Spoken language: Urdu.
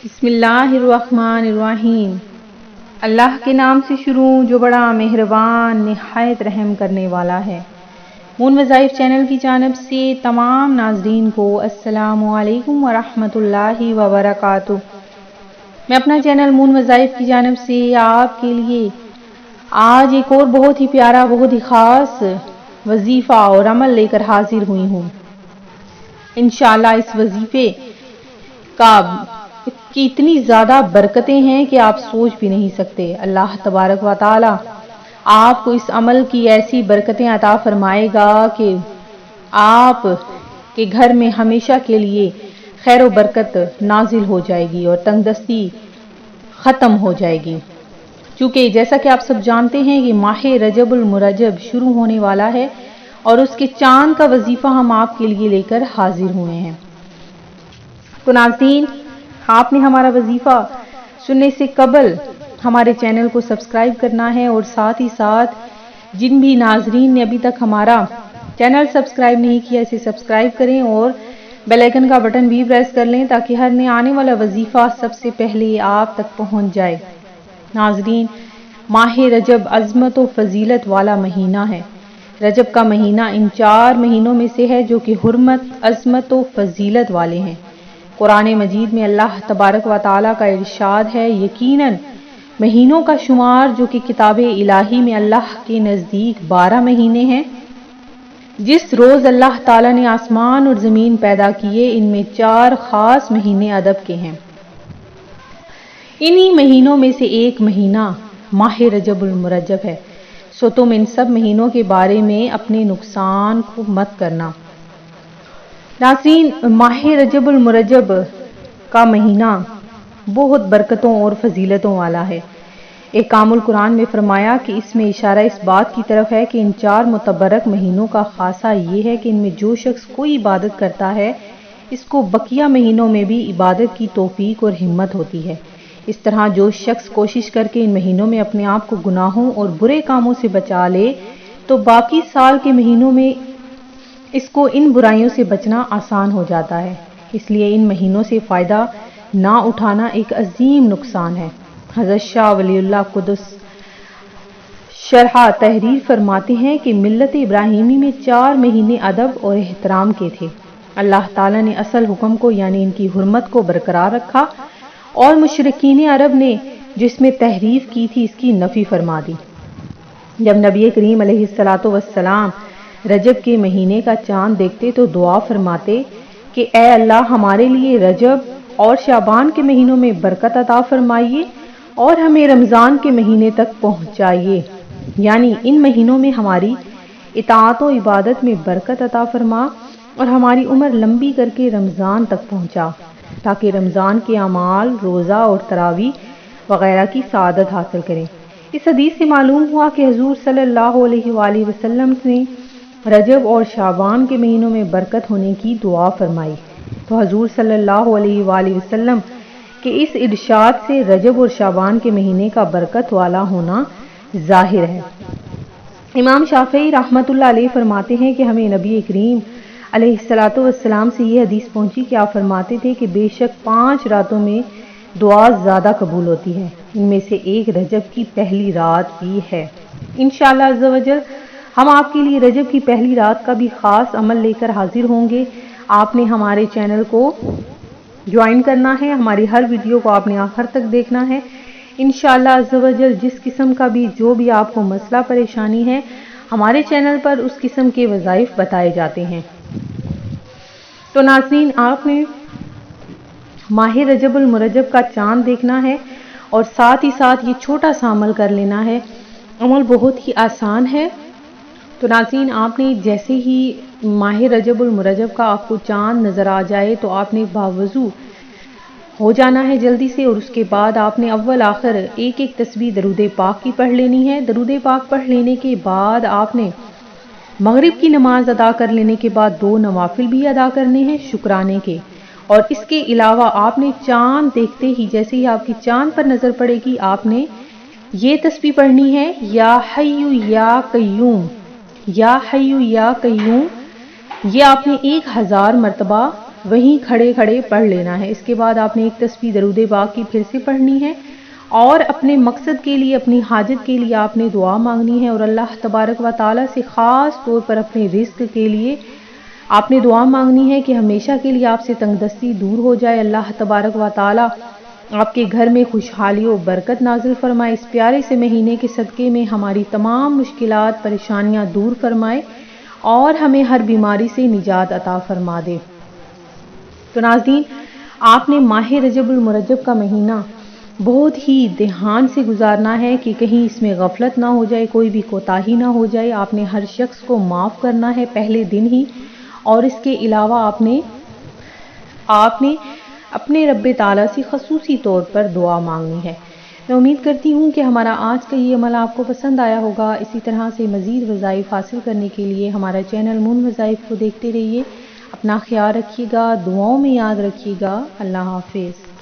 بسم اللہ الرحمن الرحیم۔ اللہ کے نام سے شروع جو بڑا مہربان نہایت رحم کرنے والا ہے۔ مون وظائف چینل کی جانب سے تمام ناظرین کو السلام علیکم ورحمۃ اللہ وبرکاتہ۔ میں اپنا چینل مون وظائف کی جانب سے آپ کے لیے آج ایک اور بہت ہی پیارا، بہت ہی خاص وظیفہ اور عمل لے کر حاضر ہوئی ہوں۔ انشاءاللہ اس وظیفے کی اتنی زیادہ برکتیں ہیں کہ آپ سوچ بھی نہیں سکتے۔ اللہ تبارک و تعالی آپ کو اس عمل کی ایسی برکتیں عطا فرمائے گا کہ آپ کے گھر میں ہمیشہ کے لیے خیر و برکت نازل ہو جائے گی اور تنگ دستی ختم ہو جائے گی۔ چونکہ جیسا کہ آپ سب جانتے ہیں کہ ماہ رجب المرجب شروع ہونے والا ہے اور اس کے چاند کا وظیفہ ہم آپ کے لیے لے کر حاضر ہوئے ہیں۔ تو ناظرین، آپ نے ہمارا وظیفہ سننے سے قبل ہمارے چینل کو سبسکرائب کرنا ہے، اور ساتھ ہی ساتھ جن بھی ناظرین نے ابھی تک ہمارا چینل سبسکرائب نہیں کیا اسے سبسکرائب کریں اور بیل آئیکن کا بٹن بھی پریس کر لیں تاکہ ہر نئے آنے والا وظیفہ سب سے پہلے آپ تک پہنچ جائے۔ ناظرین، ماہ رجب عظمت و فضیلت والا مہینہ ہے۔ رجب کا مہینہ ان 4 مہینوں میں سے ہے جو کہ حرمت، عظمت و فضیلت والے ہیں۔ قرآن مجید میں اللہ تبارک و تعالیٰ کا ارشاد ہے، یقیناً مہینوں کا شمار جو کہ کتاب الہی میں اللہ کے نزدیک 12 مہینے ہیں۔ جس روز اللہ تعالیٰ نے آسمان اور زمین پیدا کیے ان میں 4 خاص مہینے ادب کے ہیں۔ انہی مہینوں میں سے ایک مہینہ ماہ رجب المرجب ہے، سو تم ان سب مہینوں کے بارے میں اپنے نقصان کو مت کرنا۔ ناظرین، ماہ رجب المرجب کا مہینہ بہت برکتوں اور فضیلتوں والا ہے۔ احکام القرآن میں فرمایا کہ اس میں اشارہ اس بات کی طرف ہے کہ ان 4 متبرک مہینوں کا خاصہ یہ ہے کہ ان میں جو شخص کوئی عبادت کرتا ہے اس کو بقیہ مہینوں میں بھی عبادت کی توفیق اور ہمت ہوتی ہے۔ اس طرح جو شخص کوشش کر کے ان مہینوں میں اپنے آپ کو گناہوں اور برے کاموں سے بچا لے تو باقی سال کے مہینوں میں اس کو ان برائیوں سے بچنا آسان ہو جاتا ہے۔ اس لیے ان مہینوں سے فائدہ نہ اٹھانا ایک عظیم نقصان ہے۔ حضرت شاہ ولی اللہ قدس شرح تحریر فرماتے ہیں کہ ملت ابراہیمی میں 4 مہینے ادب اور احترام کے تھے۔ اللہ تعالیٰ نے اصل حکم کو یعنی ان کی حرمت کو برقرار رکھا اور مشرکین عرب نے جس میں تحریف کی تھی اس کی نفی فرما دی۔ جب نبی کریم علیہ السلام رجب کے مہینے کا چاند دیکھتے تو دعا فرماتے کہ اے اللہ ہمارے لیے رجب اور شعبان کے مہینوں میں برکت عطا فرمائیے اور ہمیں رمضان کے مہینے تک پہنچائیے، یعنی ان مہینوں میں ہماری اطاعت و عبادت میں برکت عطا فرما اور ہماری عمر لمبی کر کے رمضان تک پہنچا تاکہ رمضان کے اعمال، روزہ اور تراویح وغیرہ کی سعادت حاصل کریں۔ اس حدیث سے معلوم ہوا کہ حضور صلی اللہ علیہ وآلہ وسلم نے رجب اور شعبان کے مہینوں میں برکت ہونے کی دعا فرمائی، تو حضور صلی اللہ علیہ وآلہ وسلم کے اس ارشاد سے رجب اور شعبان کے مہینے کا برکت والا ہونا ظاہر ہے۔ امام شافعی رحمۃ اللہ علیہ فرماتے ہیں کہ ہمیں نبی کریم علیہ السلام سے یہ حدیث پہنچی کہ آپ فرماتے تھے کہ بے شک 5 راتوں میں دعا زیادہ قبول ہوتی ہے، ان میں سے ایک رجب کی پہلی رات بھی ہے۔ انشاءاللہ عز و جل ہم آپ کے لیے رجب کی پہلی رات کا بھی خاص عمل لے کر حاضر ہوں گے۔ آپ نے ہمارے چینل کو جوائن کرنا ہے، ہماری ہر ویڈیو کو آپ نے آخر تک دیکھنا ہے۔ انشاءاللہ عز و جل جس قسم کا بھی جو بھی آپ کو مسئلہ پریشانی ہے ہمارے چینل پر اس قسم کے وظائف بتائے جاتے ہیں۔ تو ناظرین، آپ نے ماہ رجب المرجب کا چاند دیکھنا ہے اور ساتھ ہی ساتھ یہ چھوٹا سا عمل کر لینا ہے۔ عمل بہت ہی آسان ہے۔ تو ناظرین، آپ نے جیسے ہی ماہ رجب المرجب کا آپ کو چاند نظر آ جائے تو آپ نے باوضو ہو جانا ہے جلدی سے، اور اس کے بعد آپ نے اول آخر ایک تسبیح درود پاک کی پڑھ لینی ہے۔ درود پاک پڑھ لینے کے بعد آپ نے مغرب کی نماز ادا کر لینے کے بعد 2 نوافل بھی ادا کرنے ہیں شکرانے کے، اور اس کے علاوہ آپ نے چاند دیکھتے ہی جیسے ہی آپ کی چاند پر نظر پڑے گی آپ نے یہ تسبیح پڑھنی ہے، یا حیو یا قیوم، یا حیو یا قیوم۔ یہ آپ نے 1000 مرتبہ وہیں کھڑے کھڑے پڑھ لینا ہے۔ اس کے بعد آپ نے ایک تسبیح درود پاک کی پھر سے پڑھنی ہے، اور اپنے مقصد کے لیے، اپنی حاجت کے لیے آپ نے دعا مانگنی ہے، اور اللہ تبارک و تعالیٰ سے خاص طور پر اپنے رزق کے لیے آپ نے دعا مانگنی ہے کہ ہمیشہ کے لیے آپ سے تنگ دستی دور ہو جائے، اللہ تبارک و تعالیٰ آپ کے گھر میں خوشحالی و برکت نازل فرمائے، اس پیارے سے مہینے کے صدقے میں ہماری تمام مشکلات پریشانیاں دور فرمائے اور ہمیں ہر بیماری سے نجات عطا فرما دے۔ تو ناظرین، آپ نے ماہ رجب المرجب کا مہینہ بہت ہی دھیان سے گزارنا ہے کہ کہیں اس میں غفلت نہ ہو جائے، کوئی بھی کوتاہی نہ ہو جائے۔ آپ نے ہر شخص کو معاف کرنا ہے پہلے دن ہی، اور اس کے علاوہ آپ نے اپنے رب تعالیٰ سے خصوصی طور پر دعا مانگنی ہے۔ میں امید کرتی ہوں کہ ہمارا آج کا یہ عمل آپ کو پسند آیا ہوگا۔ اسی طرح سے مزید وظائف حاصل کرنے کے لیے ہمارا چینل مون وظائف کو دیکھتے رہیے۔ اپنا خیال رکھیے گا، دعاؤں میں یاد رکھیے گا۔ اللہ حافظ۔